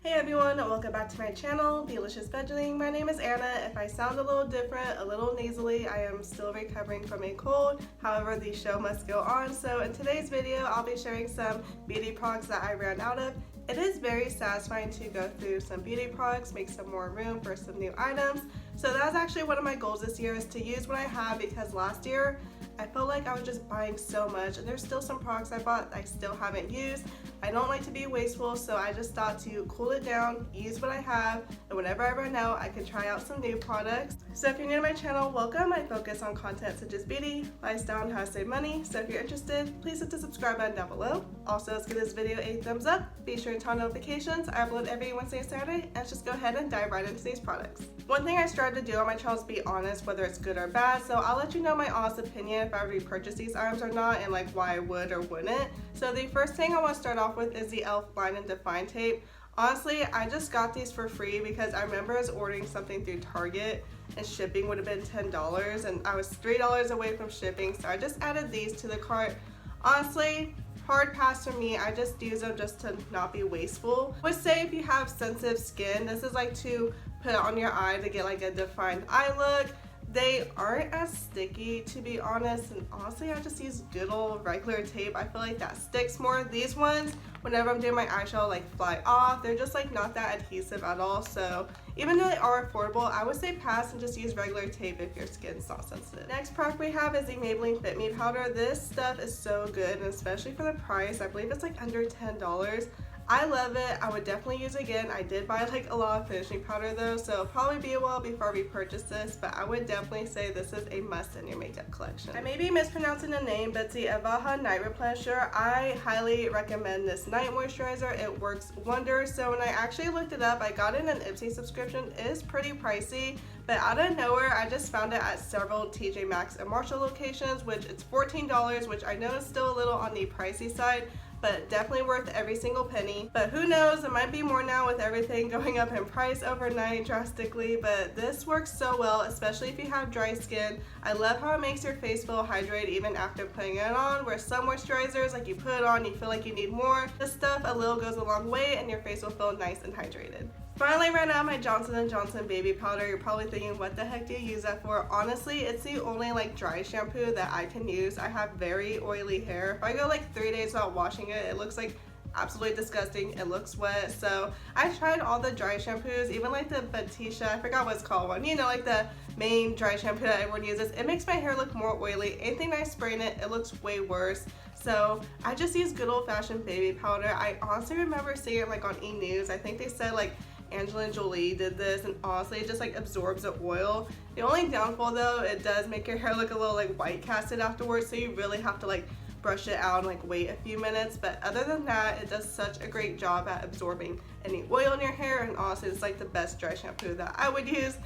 Hey everyone, and welcome back to my channel, Delicious Budgeting. My name is Anna. If I sound a little different, a little nasally, I am still recovering from a cold. However, the show must go on. So in today's video, I'll be sharing some beauty products that I ran out of. It is very satisfying to go through some beauty products, make some more room for some new items. So that's actually one of my goals this year, is to use what I have, because last year I felt like I was just buying so much, and there's still some products I bought that I still haven't used. I don't like to be wasteful, so I just thought to cool it down, use what I have, and whenever I run out, I can try out some new products. So if you're new to my channel, welcome. I focus on content such as beauty, lifestyle, and how to save money. So if you're interested, please hit the subscribe button down below. Also, let's give this video a thumbs up. Be sure to turn on notifications. I upload every Wednesday and Saturday, and let's just go ahead and dive right into these products. One thing I started to do on my channel is be honest, whether it's good or bad. So I'll let you know my honest opinion if I repurchase these items or not, and like why I would or wouldn't. So the first thing I want to start off with is the e.l.f. Line and Define tape. Honestly, I just got these for free because I remember I was ordering something through Target and shipping would have been $10, and I was $3 away from shipping, so I just added these to the cart. Honestly, hard pass for me. I just use them just to not be wasteful. I would say if you have sensitive skin, this is like to put it on your eye to get like a defined eye look. They aren't as sticky, to be honest, and honestly I just use good old regular tape. I feel like that sticks more. These ones, whenever I'm doing my eyeshadow, like fly off. They're just like not that adhesive at all, so even though they are affordable, I would say pass and just use regular tape if your skin's not sensitive. Next product we have is the Maybelline Fit Me powder. This stuff is so good, and especially for the price, I believe it's like under $10. I love it. I would definitely use it again. I did buy like a lot of finishing powder though, so it'll probably be a while before we purchase this, but I would definitely say this is a must in your makeup collection. I may be mispronouncing the name, but it's the Avaha Night Replenisher. I highly recommend this night moisturizer. It works wonders. So when I actually looked it up, I got in an Ipsy subscription. It is pretty pricey, but out of nowhere, I just found it at several TJ Maxx and Marshall locations, which it's $14, which I know is still a little on the pricey side, but definitely worth every single penny. But who knows, it might be more now with everything going up in price overnight drastically. But this works so well, especially if you have dry skin. I love how it makes your face feel hydrated even after putting it on, where some moisturizers, like you put it on, you feel like you need more. This stuff, a little goes a long way, and your face will feel nice and hydrated. Finally ran out of my Johnson & Johnson baby powder. You're probably thinking, what the heck do you use that for? Honestly, it's the only like dry shampoo that I can use. I have very oily hair. If I go like 3 days without washing it, it looks like absolutely disgusting. It looks wet. So I tried all the dry shampoos, even like the Batisha, I forgot what it's called one, you know, like the main dry shampoo that everyone uses. It makes my hair look more oily. Anything I spray in it, it looks way worse. So I just use good old-fashioned baby powder. I honestly remember seeing it like on E! News. I think they said like Angelina Jolie did this, and honestly it just like absorbs the oil. The only downfall though, it does make your hair look a little like white casted afterwards, so you really have to like brush it out and like wait a few minutes. But other than that, it does such a great job at absorbing any oil in your hair, and honestly it's like the best dry shampoo that I would use.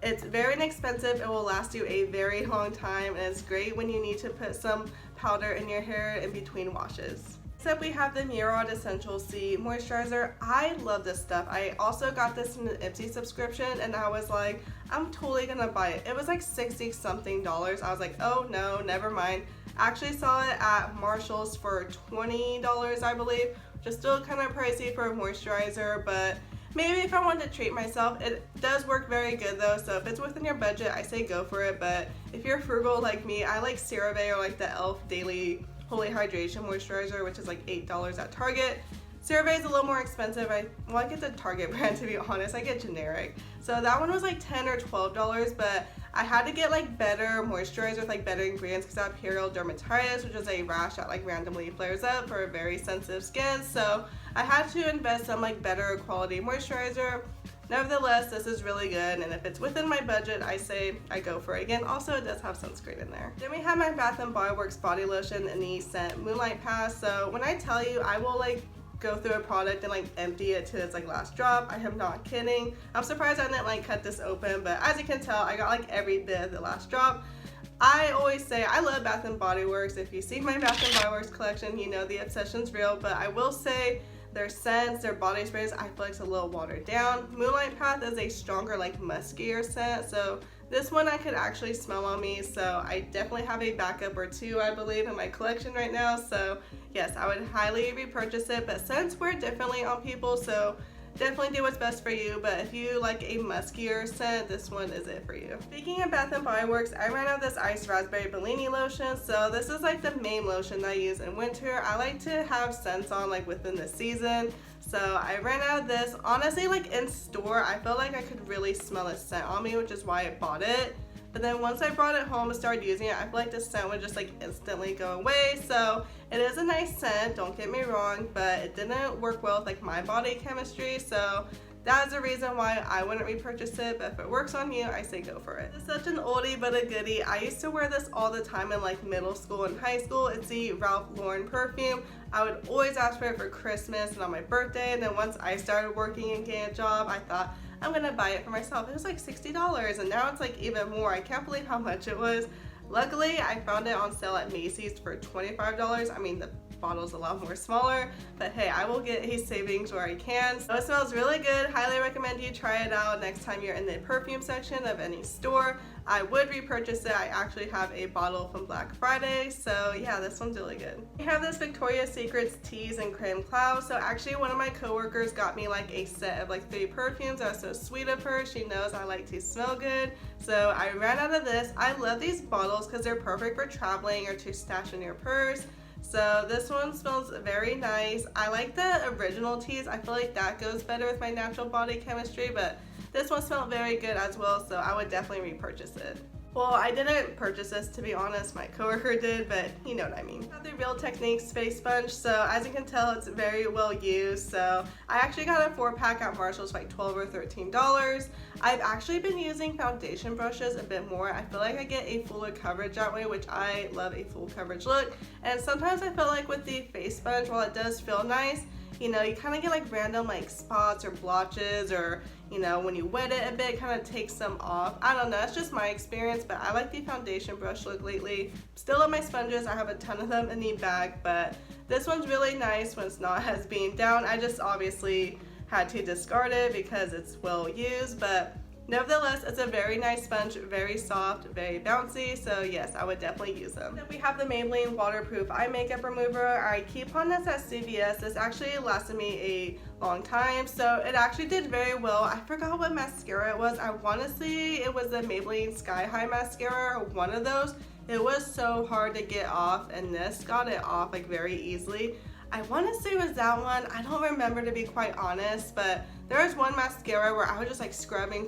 It's very inexpensive, it will last you a very long time, and it's great when you need to put some powder in your hair in between washes. Next up we have the Murad Essential C Moisturizer. I love this stuff. I also got this in an Ipsy subscription, and I was like, I'm totally gonna buy it. It was like 60 something dollars. I was like, oh no, never mind. Actually saw it at Marshall's for $20, I believe, which is still kind of pricey for a moisturizer, but maybe if I wanted to treat myself. It does work very good though, so if it's within your budget, I say go for it. But if you're frugal like me, I like CeraVe or like the e.l.f. Daily Holy Hydration Moisturizer, which is like $8 at Target. CeraVe is a little more expensive. I get the Target brand, to be honest. I get generic. So that one was like $10 or $12, but I had to get like better moisturizer with like better ingredients because I have perioral dermatitis, which is a rash that like randomly flares up for very sensitive skin. So I had to invest some like better quality moisturizer. Nevertheless, this is really good, and if it's within my budget, I say I go for it. Again, also it does have sunscreen in there. Then we have my Bath & Body Works body lotion in the scent Moonlight Pass. So when I tell you, I will like go through a product and like empty it to its like last drop. I am not kidding. I'm surprised I didn't like cut this open, but as you can tell, I got like every bit of the last drop. I always say I love Bath & Body Works. If you see my Bath & Body Works collection, you know the obsession's real, but I will say their scents, their body sprays, I feel like it's a little watered down. Moonlight Path is a stronger, like muskier scent, so this one I could actually smell on me, so I definitely have a backup or two, I believe, in my collection right now. So yes, I would highly repurchase it, but scents wear differently on people, so definitely do what's best for you, but if you like a muskier scent, this one is it for you. Speaking of Bath & Body Works, I ran out of this Iced Raspberry Bellini lotion, so this is like the main lotion that I use in winter. I like to have scents on like within the season, so I ran out of this. Honestly, like in store, I felt like I could really smell a scent on me, which is why I bought it. But then once I brought it home and started using it, I feel like the scent would just like instantly go away. So it is a nice scent, don't get me wrong, but it didn't work well with like my body chemistry. So that is the reason why I wouldn't repurchase it, but if it works on you, I say go for it. It's such an oldie but a goodie. I used to wear this all the time in like middle school and high school. It's the Ralph Lauren perfume. I would always ask for it for Christmas and on my birthday, and then once I started working and getting a job, I thought I'm gonna buy it for myself. It was like $60 and now it's like even more. I can't believe how much it was. Luckily, I found it on sale at Macy's for $25. I mean, the bottle's a lot more smaller, but hey, I will get a savings where I can. So it smells really good. Highly recommend you try it out next time you're in the perfume section of any store. I would repurchase it. I actually have a bottle from Black Friday, so yeah, this one's really good. We have this Victoria's Secret's Teas and Creme Cloud. So actually one of my coworkers got me like a set of like 3 perfumes. That was so sweet of her. She knows I like to smell good. So I ran out of this. I love these bottles because they're perfect for traveling or to stash in your purse. So this one smells very nice. I like the original teas. I feel like that goes better with my natural body chemistry, but this one smelled very good as well, so I would definitely repurchase it. Well, I didn't purchase this, to be honest. My coworker did, but you know what I mean. I have the Real Techniques face sponge, so as you can tell, it's very well used. So I actually got a 4-pack at Marshall's for like $12 or $13. I've actually been using foundation brushes a bit more. I feel like I get a fuller coverage that way, which I love a full coverage look. And sometimes I feel like with the face sponge, while it does feel nice, you know, you kind of get like random like spots or blotches, or you know, when you wet it a bit, kind of takes some off. I don't know, that's just my experience, but I like the foundation brush look lately. Still love my sponges. I have a ton of them in the bag, but this one's really nice when it's not as being down. I just obviously had to discard it because it's well used, but nevertheless, it's a very nice sponge, very soft, very bouncy, so yes, I would definitely use them. Then we have the Maybelline Waterproof Eye Makeup Remover. I keep on this at CVS. This actually lasted me a long time, so it actually did very well. I forgot what mascara it was. I want to say it was the Maybelline Sky High Mascara, or one of those. It was so hard to get off, and this got it off like very easily. I want to say it was that one. I don't remember, to be quite honest, but there was one mascara where I was just like scrubbing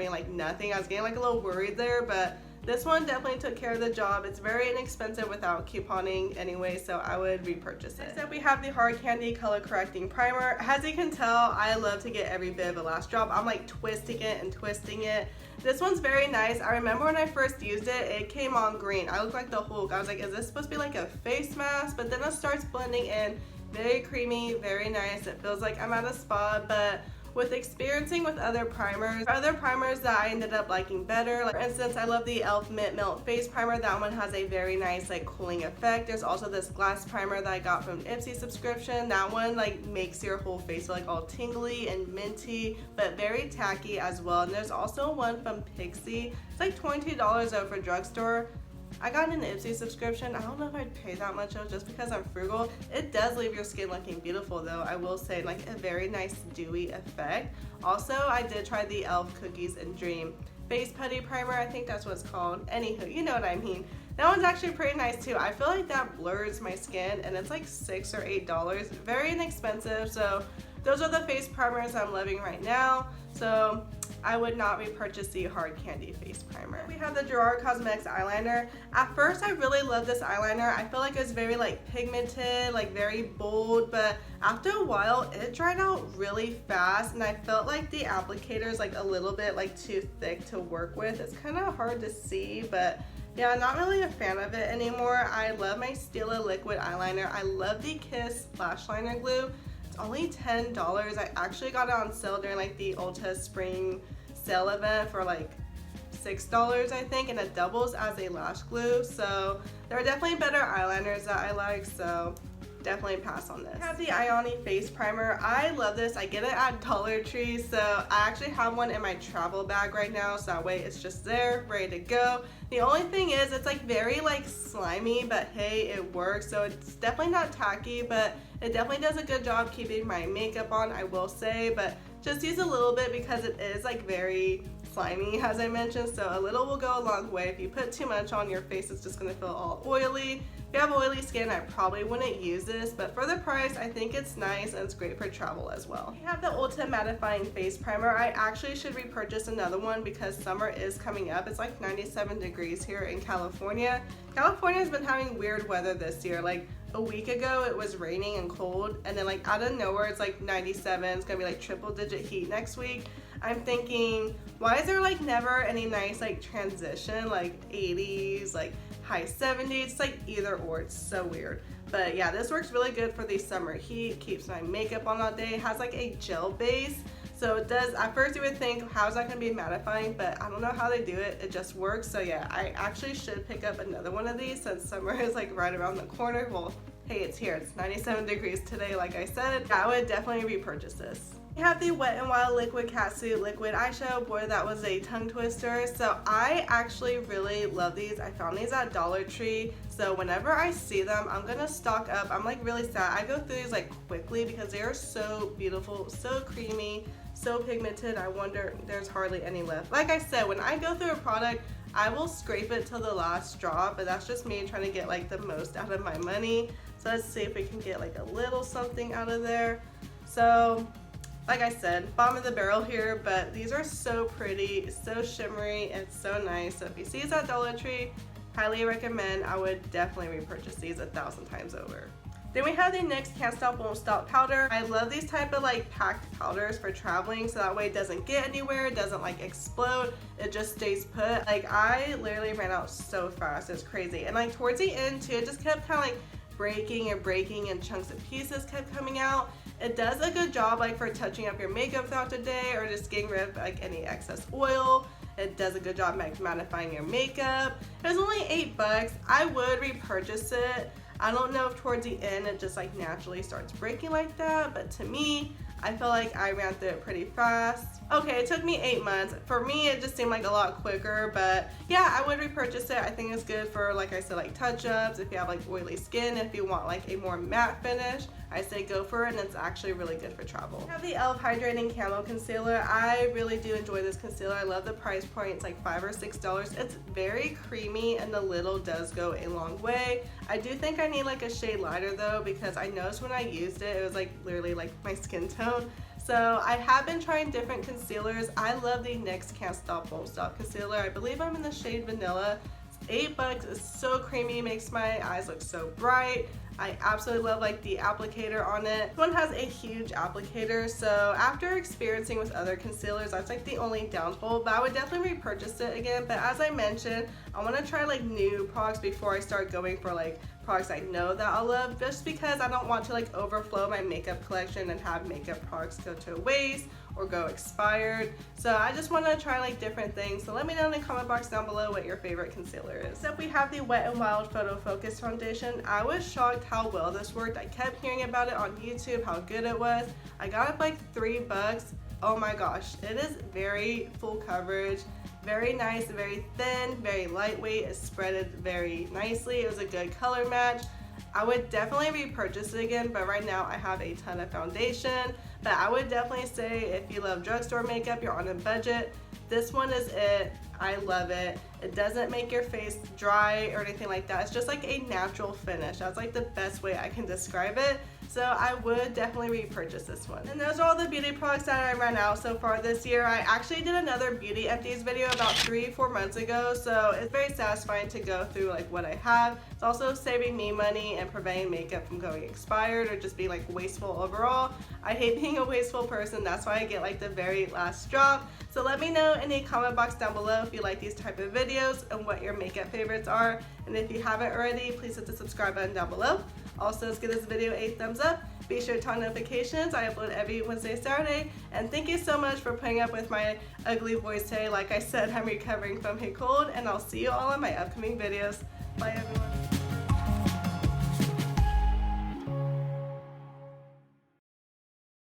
like nothing. I was getting like a little worried there, but this one definitely took care of the job. It's very inexpensive without couponing anyway, so I would repurchase it. Next up, we have the Hard Candy Color Correcting Primer. As you can tell, I love to get every bit of the last drop. I'm like twisting it and twisting it. This one's very nice. I remember when I first used it, it came on green. I looked like the Hulk. I was like, is this supposed to be like a face mask? But then it starts blending in. Very creamy, very nice. It feels like I'm at a spa, but with experiencing with other primers that I ended up liking better. Like for instance, I love the e.l.f. Mint Melt Face Primer. That one has a very nice like cooling effect. There's also this glass primer that I got from Ipsy subscription. That one like makes your whole face like all tingly and minty, but very tacky as well. And there's also one from Pixi. It's like $22 though for drugstore. I got an Ipsy subscription. I don't know if I'd pay that much though, just because I'm frugal. It does leave your skin looking beautiful though, I will say, like a very nice dewy effect. Also, I did try the e.l.f. Cookies and Dream Face Putty Primer. I think that's what it's called. Anywho, you know what I mean. That one's actually pretty nice too. I feel like that blurs my skin, and it's like $6 or $8. Very inexpensive, so those are the face primers I'm loving right now. So I would not repurchase the Hard Candy Face Primer. We have the Gerard Cosmetics eyeliner. At first, I really loved this eyeliner. I feel like it was very like pigmented, like very bold, but after a while, it dried out really fast, and I felt like the applicator is like a little bit like too thick to work with. It's kind of hard to see, but yeah, I'm not really a fan of it anymore. I love my Stila liquid eyeliner. I love the Kiss lash liner glue. It's only $10. I actually got it on sale during like the Ulta spring sale event for like $6, I think, and it doubles as a lash glue. So there are definitely better eyeliners that I like, so definitely pass on this. I have the Imovie face primer. I love this. I get it at Dollar Tree, so I actually have one in my travel bag right now, so that way it's just there, ready to go. The only thing is it's like very like slimy, but hey, it works. So it's definitely not tacky, but it definitely does a good job keeping my makeup on, I will say, but just use a little bit because it is like very slimy, as I mentioned, so a little will go a long way. If you put too much on, your face is just going to feel all oily. If you have oily skin, I probably wouldn't use this, but for the price, I think it's nice and it's great for travel as well. We have the Ulta Mattifying Face Primer. I actually should repurchase another one because summer is coming up. It's like 97 degrees here in California. California's been having weird weather this year. Like a week ago, it was raining and cold, and then like out of nowhere, it's like 97. It's gonna be like triple-digit heat next week. I'm thinking, why is there like never any nice like transition, like 80s, like high 70s? It's like either or. It's so weird. But yeah, this works really good for the summer heat. Keeps my makeup on all day. It has like a gel base, so it does. At first you would think, how's that gonna be mattifying? But I don't know how they do it. It just works. So yeah, I actually should pick up another one of these since summer is like right around the corner. Well, hey, it's here. It's 97 degrees today, like I said. I would definitely repurchase this. We have the Wet n Wild Liquid Catsuit Liquid Eyeshadow. Boy, that was a tongue twister. So I actually really love these. I found these at Dollar Tree. So whenever I see them, I'm gonna stock up. I'm like really sad. I go through these like quickly because they are so beautiful, so creamy, so pigmented. I wonder, there's hardly any left. Like I said, when I go through a product, I will scrape it till the last drop, but that's just me trying to get like the most out of my money. So let's see if we can get like a little something out of there. So like I said, bottom of the barrel here, but these are so pretty, so shimmery, and so nice. So if you see these at Dollar Tree, highly recommend. I would definitely repurchase these 1,000 times over. Then we have the NYX Can't Stop Won't Stop powder. I love these type of like packed powders for traveling, so that way it doesn't get anywhere, it doesn't like explode, it just stays put. Like I literally ran out so fast, it's crazy. And like towards the end too, it just kept kind of like breaking and chunks of pieces kept coming out. It does a good job like for touching up your makeup throughout the day or just getting rid of like any excess oil. It does a good job mattifying your makeup. It was only $8. I would repurchase it. I don't know if towards the end it just like naturally starts breaking like that, but to me, I feel like I ran through it pretty fast. Okay, it took me 8 months. For me, it just seemed like a lot quicker, but yeah, I would repurchase it. I think it's good for, like I said, like touch-ups, if you have like oily skin, if you want like a more matte finish, I say go for it, and it's actually really good for travel. I have the e.l.f. Hydrating Camo Concealer. I really do enjoy this concealer. I love the price point. It's like $5 or $6. It's very creamy, and the little does go a long way. I do think I need like a shade lighter though, because I noticed when I used it, it was like literally like my skin tone. So I have been trying different concealers. I love the NYX Can't Stop Won't Stop concealer. I believe I'm in the shade Vanilla. It's $8. It's so creamy, makes my eyes look so bright. I absolutely love like the applicator on it. This one has a huge applicator, so after experiencing with other concealers, that's like the only downfall, but I would definitely repurchase it again. But as I mentioned, I want to try like new products before I start going for like products I know that I'll love, just because I don't want to like overflow my makeup collection and have makeup products go to waste or go expired. So I just want to try like different things. So let me know in the comment box down below what your favorite concealer is. Next up, we have the Wet n Wild Photo Focus Foundation. I was shocked how well this worked. I kept hearing about it on YouTube, how good it was. I got it for like $3. Oh my gosh, it is very full coverage, very nice, very thin, very lightweight. It spreaded very nicely. It was a good color match. I would definitely repurchase it again, but right now I have a ton of foundation. But I would definitely say if you love drugstore makeup, you're on a budget, this one is it. I love it. It doesn't make your face dry or anything like that. It's just like a natural finish. That's like the best way I can describe it. So I would definitely repurchase this one. And those are all the beauty products that I ran out so far this year. I actually did another beauty empties video about 3-4 months ago, so it's very satisfying to go through like what I have. It's also saving me money and preventing makeup from going expired or just being like wasteful overall. I hate being a wasteful person, that's why I get like the very last drop. So let me know in the comment box down below if you like these type of videos and what your makeup favorites are. And if you haven't already, please hit the subscribe button down below. Also, let's give this video a thumbs up. Be sure to turn on notifications. I upload every Wednesday, Saturday. And thank you so much for putting up with my ugly voice today. Like I said, I'm recovering from a cold, and I'll see you all in my upcoming videos. Bye, everyone.